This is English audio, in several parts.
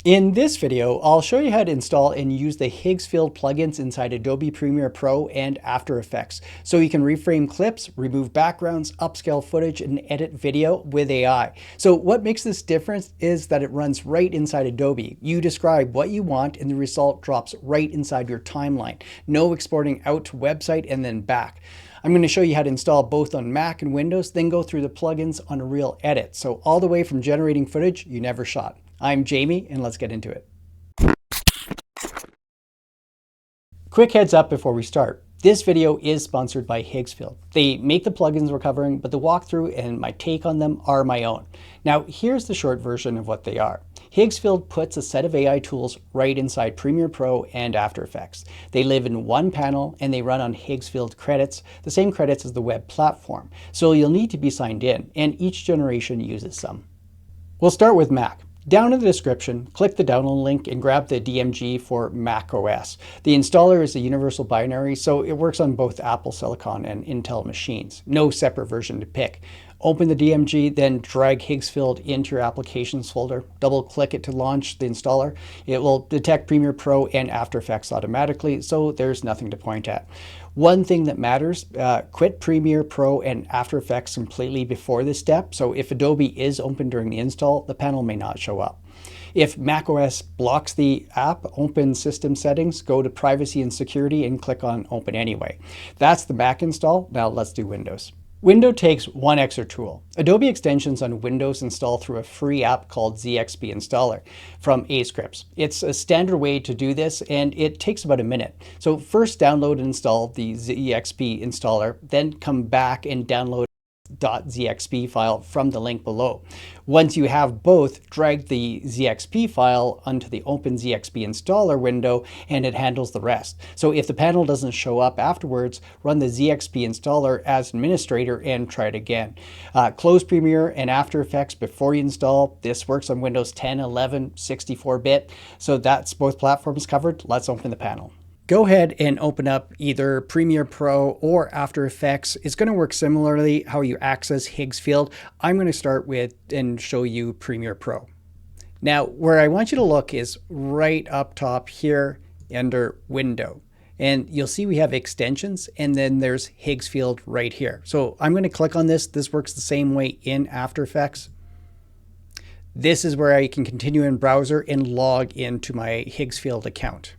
In this video, I'll show you how to install and use the Higgsfield plugins inside Adobe Premiere Pro and After Effects, so you can reframe clips, remove backgrounds, upscale footage, and edit video with AI. So what makes this different is that it runs right inside Adobe. You describe what you want and the result drops right inside your timeline. No exporting out to website and then back. I'm going to show you how to install both on Mac and Windows, then go through the plugins on a real edit. So all the way from generating footage you never shot. I'm Jamie, and let's get into it. Quick heads up before we start. This video is sponsored by Higgsfield. They make the plugins we're covering, but the walkthrough and my take on them are my own. Now, here's the short version of what they are. Higgsfield puts a set of AI tools right inside Premiere Pro and After Effects. They live in one panel and they run on Higgsfield credits, the same credits as the web platform. So you'll need to be signed in, and each generation uses some. We'll start with Mac. Down in the description, click the download link and grab the DMG for Mac OS. The installer is a universal binary, so it works on both Apple Silicon and Intel machines. No separate version to pick. Open the DMG, then drag Higgsfield into your applications folder. Double click it to launch the installer. It will detect Premiere Pro and After Effects automatically, so there's nothing to point at. One thing that matters, quit Premiere Pro and After Effects completely before this step. So if Adobe is open during the install, the panel may not show up. If macOS blocks the app, open System Settings, go to Privacy and Security and click on Open Anyway. That's the Mac install. Now let's do Windows. Windows takes one extra tool. Adobe extensions on Windows install through a free app called ZXP Installer from Ascripts. It's a standard way to do this, and it takes about a minute. So first download and install the ZXP installer, then come back and download .zxp file from the link below. Once you have both, drag the ZXP file onto the Open ZXP installer window and it handles the rest. So if the panel doesn't show up afterwards, run the ZXP installer as administrator and try it again. Close Premiere and After Effects before you install. This works on Windows 10, 11, 64-bit. So that's both platforms covered. Let's open the panel. Go ahead and open up either Premiere Pro or After Effects. It's going to work similarly how you access Higgsfield. I'm going to start with and show you Premiere Pro. Now, where I want you to look is right up top here under Window. And you'll see we have extensions, and then there's Higgsfield right here. So I'm going to click on this. This works the same way in After Effects. This is where I can continue in browser and log into my Higgsfield account.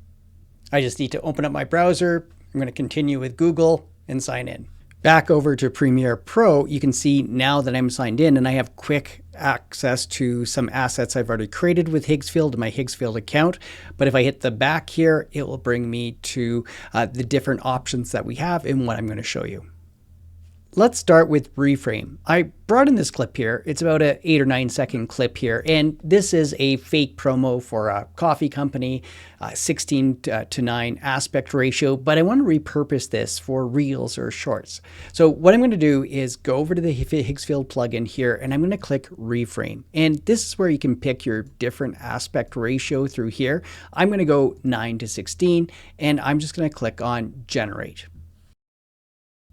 I just need to open up my browser. I'm going to continue with Google and sign in. Back over to Premiere Pro, you can see now that I'm signed in and I have quick access to some assets I've already created with Higgsfield in my Higgsfield account. But if I hit the back here, it will bring me to the different options that we have and what I'm going to show you. Let's start with Reframe. I brought in this clip here. It's about an 8 or 9 second clip here. And this is a fake promo for a coffee company, 16:9 aspect ratio. But I want to repurpose this for reels or shorts. So what I'm going to do is go over to the Higgsfield plugin here, and I'm going to click Reframe. And this is where you can pick your different aspect ratio through here. I'm going to go 9:16, and I'm just going to click on Generate.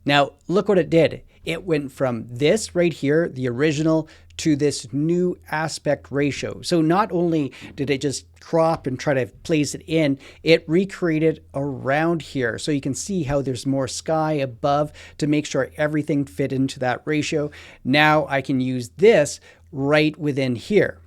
Now, look what it did. It went from this right here, the original, to this new aspect ratio. So not only did it just crop and try to place it in, it recreated around here. So you can see how there's more sky above to make sure everything fit into that ratio. Now I can use this right within here.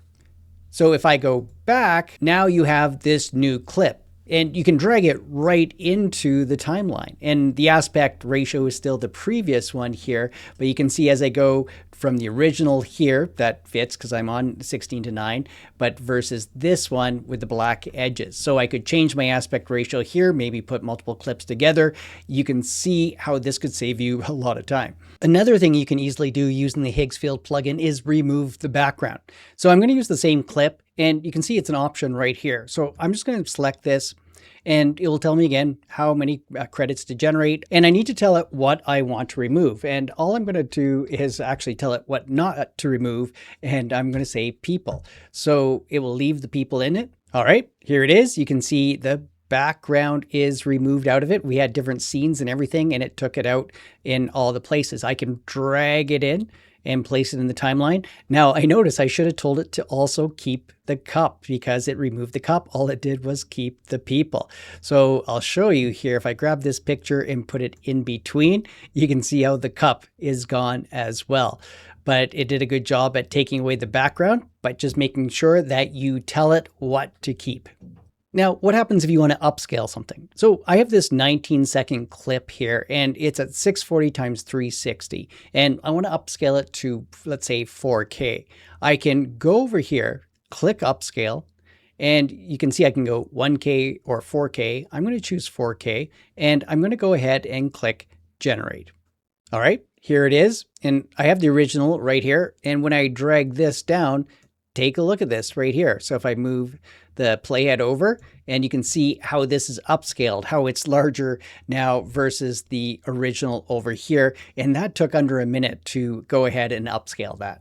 So if I go back, now you have this new clip. And you can drag it right into the timeline. And the aspect ratio is still the previous one here. But you can see as I go from the original here, that fits because I'm on 16:9, but versus this one with the black edges. So I could change my aspect ratio here, maybe put multiple clips together. You can see how this could save you a lot of time. Another thing you can easily do using the Higgsfield plugin is remove the background. So I'm going to use the same clip, and you can see it's an option right here. So I'm just going to select this, and it will tell me again how many credits to generate. And I need to tell it what I want to remove. And all I'm going to do is actually tell it what not to remove. And I'm going to say people. So it will leave the people in it. All right, here it is. You can see the background is removed out of it. We had different scenes and everything, and it took it out in all the places. I can drag it in and place it in the timeline. Now I notice I should have told it to also keep the cup because it removed the cup. All it did was keep the people. So I'll show you here. If I grab this picture and put it in between, you can see how the cup is gone as well. But it did a good job at taking away the background, but just making sure that you tell it what to keep. Now, what happens if you want to upscale something? So I have this 19-second clip here, and it's at 640 times 360, and I want to upscale it to, let's say, 4K. I can go over here, click upscale, and you can see I can go 1K or 4K. I'm going to choose 4K, and I'm going to go ahead and click generate. All right, here it is, and I have the original right here, and when I drag this down, take a look at this right here. So if I move the playhead over, and you can see how this is upscaled, how it's larger now versus the original over here. And that took under a minute to go ahead and upscale that.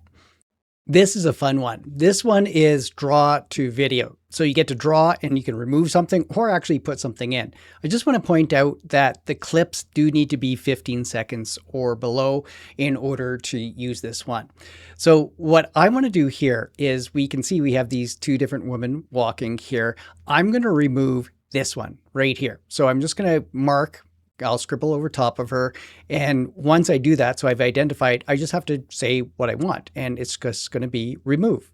This is a fun one. This one is draw to video. So you get to draw and you can remove something or actually put something in. I just want to point out that the clips do need to be 15 seconds or below in order to use this one. So what I want to do here is we can see we have these two different women walking here. I'm going to remove this one right here. So I'm just going to mark, I'll scribble over top of her. And once I do that, so I've identified, I just have to say what I want, and it's just going to be remove.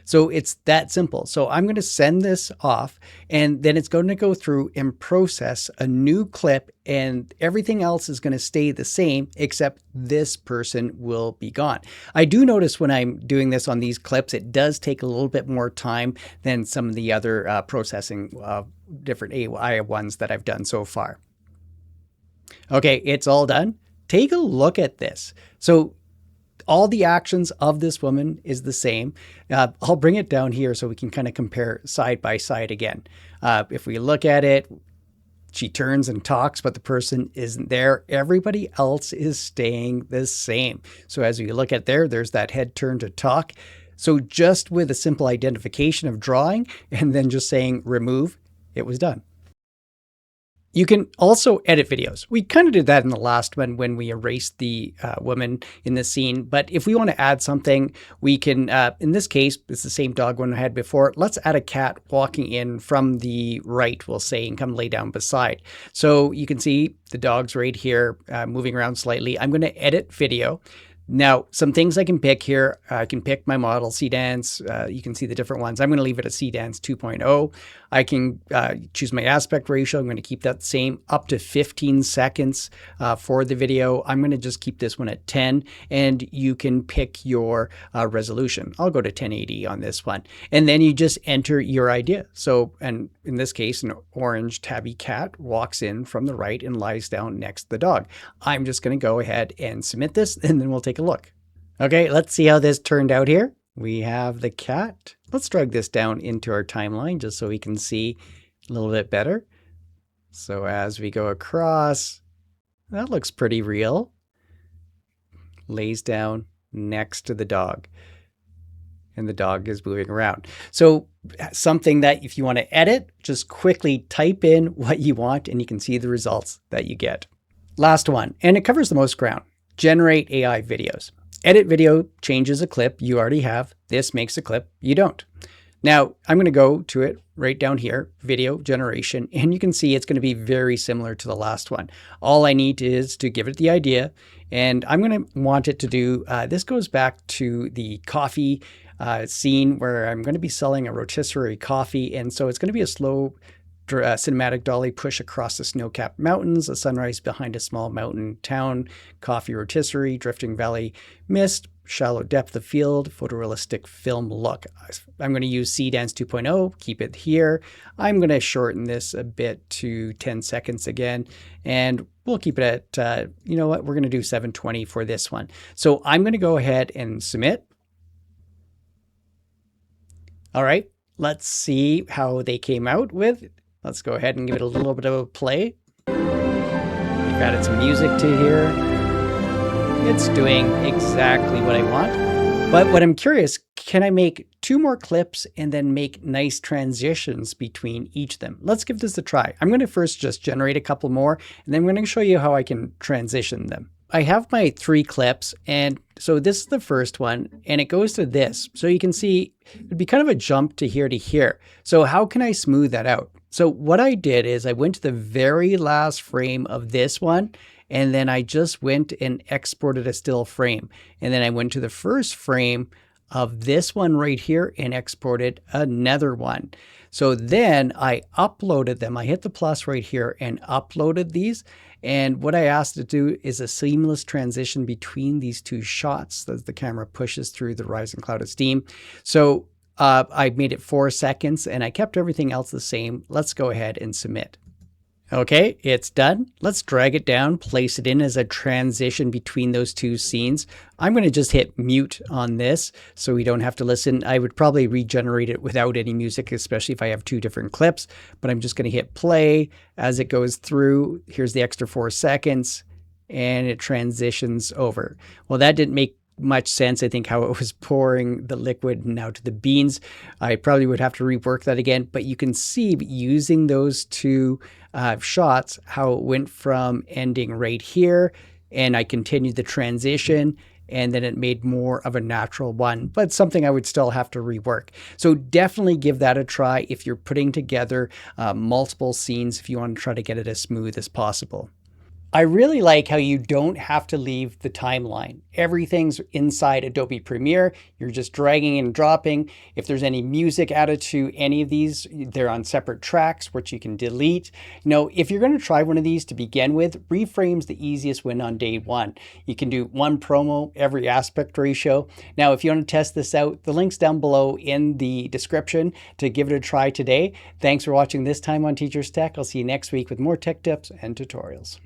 So it's that simple. So I'm going to send this off, and then it's going to go through and process a new clip, and everything else is going to stay the same, except this person will be gone. I do notice when I'm doing this on these clips, it does take a little bit more time than some of the other processing different AI ones that I've done so far. Okay, it's all done. Take a look at this. So all the actions of this woman is the same. I'll bring it down here so we can kind of compare side by side again. If we look at it, she turns and talks, but the person isn't there. Everybody else is staying the same. So as we look at there's that head turn to talk. So just with a simple identification of drawing and then just saying remove, it was done. You can also edit videos. We kind of did that in the last one when we erased the woman in the scene. But if we want to add something, we can, in this case, it's the same dog one I had before. Let's add a cat walking in from the right, we'll say, and come lay down beside. So you can see the dog's right here moving around slightly. I'm going to edit video. Now, some things I can pick here. I can pick my model, Cdance. You can see the different ones. I'm going to leave it at Cdance 2.0. I can choose my aspect ratio. I'm going to keep that same up to 15 seconds for the video. I'm going to just keep this one at 10, and you can pick your resolution. I'll go to 1080 on this one. And then you just enter your idea. So, and in this case, an orange tabby cat walks in from the right and lies down next to the dog. I'm just going to go ahead and submit this, and then we'll take a look. Okay, let's see how this turned out here. We have the cat. Let's drag this down into our timeline just so we can see a little bit better. So as we go across, that looks pretty real. Lays down next to the dog, and the dog is moving around. So something that if you want to edit, just quickly type in what you want and you can see the results that you get. Last one, and it covers the most ground. Generate AI videos. Edit video changes a clip you already have. This makes a clip you don't. Now, I'm going to go to it right down here, video generation, and you can see it's going to be very similar to the last one. All I need is to give it the idea, and I'm going to want it to do, this goes back to the coffee scene where I'm going to be selling a rotisserie coffee, and so it's going to be a slow cinematic dolly push across the snow-capped mountains, a sunrise behind a small mountain town, coffee rotisserie, drifting valley mist, shallow depth of field, photorealistic film look. I'm going to use Cdance 2.0, keep it here. I'm going to shorten this a bit to 10 seconds again, and we'll keep it at, you know what, we're going to do 720 for this one. So I'm going to go ahead and submit. All right, let's see how they came out with. Let's go ahead and give it a little bit of a play. We've added some music to here. It's doing exactly what I want. But what I'm curious, can I make 2 more clips and then make nice transitions between each of them? Let's give this a try. I'm going to first just generate a couple more, and then I'm going to show you how I can transition them. I have my 3 clips, and so this is the first one, and it goes to this. So you can see it'd be kind of a jump to here. So how can I smooth that out? So what I did is I went to the very last frame of this one, and then I just went and exported a still frame. And then I went to the first frame of this one right here and exported another one. So then I uploaded them. I hit the plus right here and uploaded these. And what I asked it to do is a seamless transition between these 2 shots as the camera pushes through the rising cloud of steam. So I made it 4 seconds and I kept everything else the same. Let's go ahead and submit. Okay, it's done. Let's drag it down, place it in as a transition between those 2 scenes. I'm going to just hit mute on this so we don't have to listen. I would probably regenerate it without any music, especially if I have 2 different clips, but I'm just going to hit play as it goes through. Here's the extra 4 seconds and it transitions over. Well, that didn't make much sense. I think how it was pouring the liquid now to the beans. I probably would have to rework that again, but you can see using those 2 shots, how it went from ending right here and I continued the transition and then it made more of a natural one, but something I would still have to rework. So definitely give that a try if you're putting together multiple scenes, if you want to try to get it as smooth as possible. I really like how you don't have to leave the timeline. Everything's inside Adobe Premiere. You're just dragging and dropping. If there's any music added to any of these, they're on separate tracks, which you can delete. You know, if you're going to try one of these to begin with, Reframe's the easiest win on day 1. You can do 1 promo every aspect ratio. Now, if you want to test this out, the link's down below in the description to give it a try today. Thanks for watching this time on Teacher's Tech. I'll see you next week with more tech tips and tutorials.